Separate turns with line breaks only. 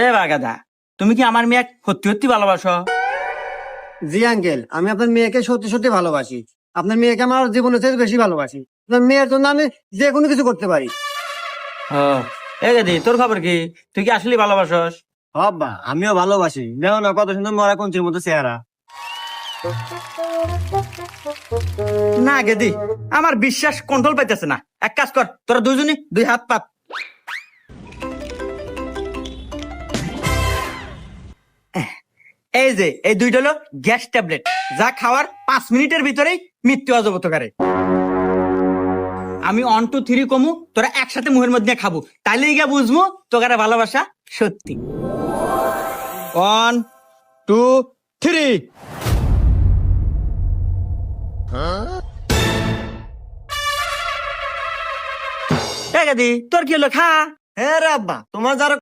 এ বাগাদা, তুমি কি আমার মেয়ে সত্যি সত্যি ভালোবাসো?
জি আঙ্কেল, আমি আপনার মেয়েকে সত্যি সত্যি ভালোবাসি। আপনার মেয়েকে আমার জীবনের থেকে বেশি ভালোবাসি। আপনার মেয়ের জন্য আমি যে কোনো কিছু করতে পারি।
ও, এ গেদি, তোর খবর কি? তুই কি আসলে ভালোবাসস?
বাবা, আমিও ভালোবাসি। দেখো না কত সুন্দর মরা কঞ্চির মতো চেহারা।
না গেদি, আমার বিশ্বাস কন্ট্রোল পাইতেছে না। এক কাজ কর, তোরা দুজনই দুই হাত পাত। এই যে এই দুইটা হলো গ্যাস ট্যাবলেট, যা খাওয়ার 5 মিনিটের ভিতরেই মৃত্যু অজগত করে। আমি 1 2 3 কমু, তোরা একসাথে মুখের মধ্যে দিয়ে খাবো, তাইলে গিয়ে বুঝবো তোকারে ভালোবাসা সত্যি। 1 2 3। ঠিক আছে, তোর কি হলো? খা।
হ্যাঁ রে আব্বা, তোমার যারা